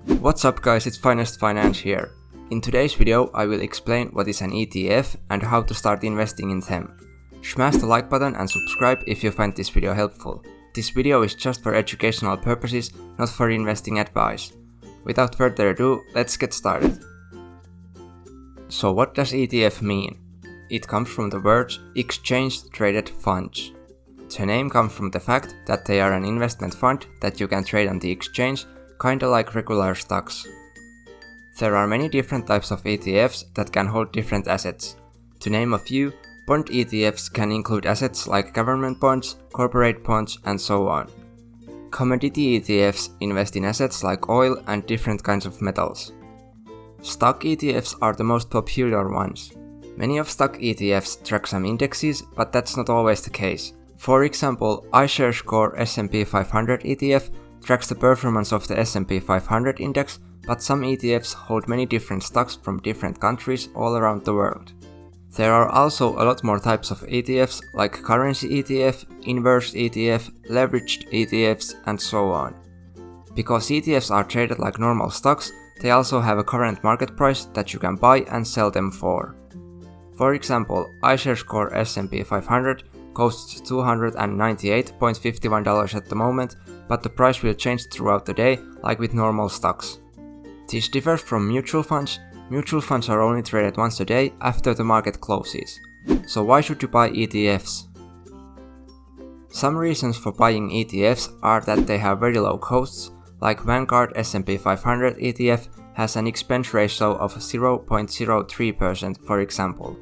What's up guys, it's Finest Finance here. In today's video I will explain what is an ETF and how to start investing in them. Smash the like button and subscribe if you find this video helpful. This video is just for educational purposes, not for investing advice. Without further ado, let's get started. So what does ETF mean? It comes from the words exchange traded funds. The name comes from the fact that they are an investment fund that you can trade on the exchange, kinda like regular stocks. There are many different types of ETFs that can hold different assets. To name a few, bond ETFs can include assets like government bonds, corporate bonds, and so on. Commodity ETFs invest in assets like oil and different kinds of metals. Stock ETFs are the most popular ones. Many of stock ETFs track some indexes, but that's not always the case. For example, iShares Core S&P 500 ETF tracks the performance of the S&P 500 index, but some ETFs hold many different stocks from different countries all around the world. There are also a lot more types of ETFs like currency ETF, inverse ETF, leveraged ETFs, and so on. Because ETFs are traded like normal stocks, they also have a current market price that you can buy and sell them for. For example, iShares Core S&P 500 costs $298.51 at the moment, but the price will change throughout the day like with normal stocks. This differs from mutual funds. Mutual funds are only traded once a day after the market closes. So why should you buy ETFs? Some reasons for buying ETFs are that they have very low costs, like Vanguard S&P 500 ETF has an expense ratio of 0.03% for example.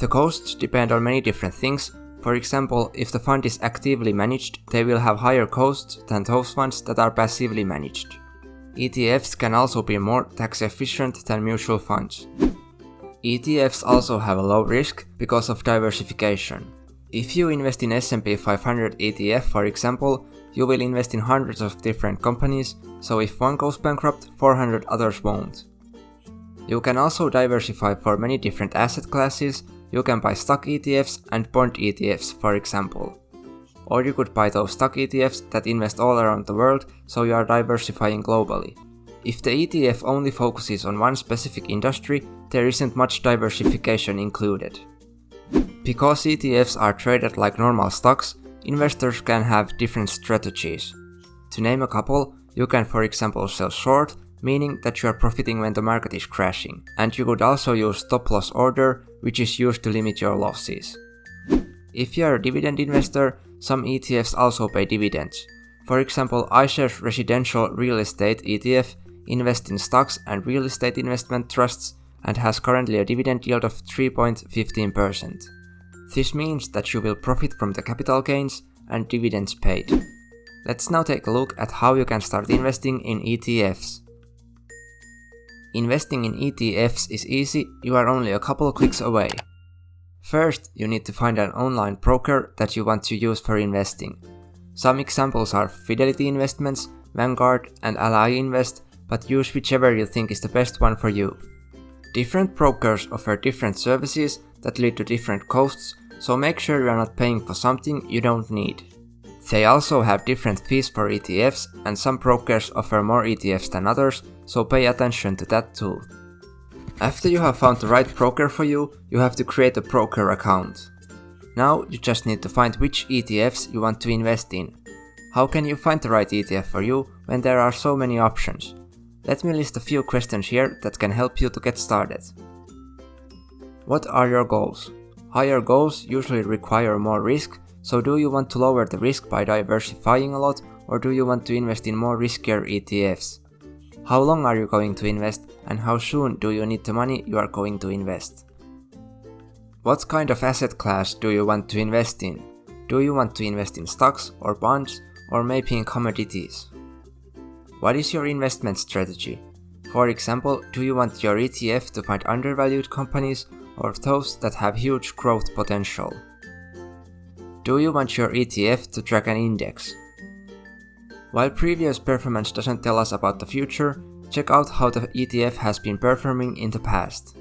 The costs depend on many different things. For example, if the fund is actively managed, they will have higher costs than those funds that are passively managed. ETFs can also be more tax efficient than mutual funds. ETFs also have a low risk because of diversification. If you invest in S&P 500 ETF for example, you will invest in hundreds of different companies, so if one goes bankrupt, 400 others won't. You can also diversify for many different asset classes. You can buy stock ETFs and bond ETFs for example. Or you could buy those stock ETFs that invest all around the world, so you are diversifying globally. If the ETF only focuses on one specific industry, there isn't much diversification included. Because ETFs are traded like normal stocks, investors can have different strategies. To name a couple, you can for example sell short, meaning that you are profiting when the market is crashing, and you could also use stop loss order, which is used to limit your losses. If you are a dividend investor, some ETFs also pay dividends. For example, iShares Residential Real Estate ETF invests in stocks and real estate investment trusts and has currently a dividend yield of 3.15%. This means that you will profit from the capital gains and dividends paid. Let's now take a look at how you can start investing in ETFs. Investing in ETFs is easy, you are only a couple clicks away. First, you need to find an online broker that you want to use for investing. Some examples are Fidelity Investments, Vanguard, and Ally Invest, but use whichever you think is the best one for you. Different brokers offer different services that lead to different costs, so make sure you are not paying for something you don't need. They also have different fees for ETFs, and some brokers offer more ETFs than others, so pay attention to that too. After you have found the right broker for you, you have to create a broker account. Now you just need to find which ETFs you want to invest in. How can you find the right ETF for you when there are so many options? Let me list a few questions here that can help you to get started. What are your goals? Higher goals usually require more risk, so do you want to lower the risk by diversifying a lot, or do you want to invest in more riskier ETFs? How long are you going to invest, and how soon do you need the money you are going to invest? What kind of asset class do you want to invest in? Do you want to invest in stocks or bonds, or maybe in commodities? What is your investment strategy? For example, do you want your ETF to find undervalued companies or those that have huge growth potential? Do you want your ETF to track an index? While previous performance doesn't tell us about the future, check out how the ETF has been performing in the past.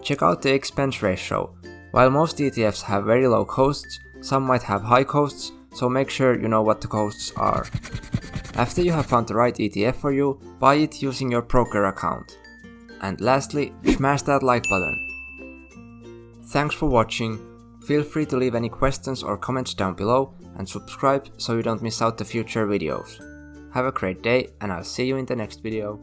Check out the expense ratio. While most ETFs have very low costs, some might have high costs, so make sure you know what the costs are. After you have found the right ETF for you, buy it using your broker account. And lastly, smash that like button. Thanks for watching. Feel free to leave any questions or comments down below and subscribe so you don't miss out the future videos. Have a great day and I'll see you in the next video.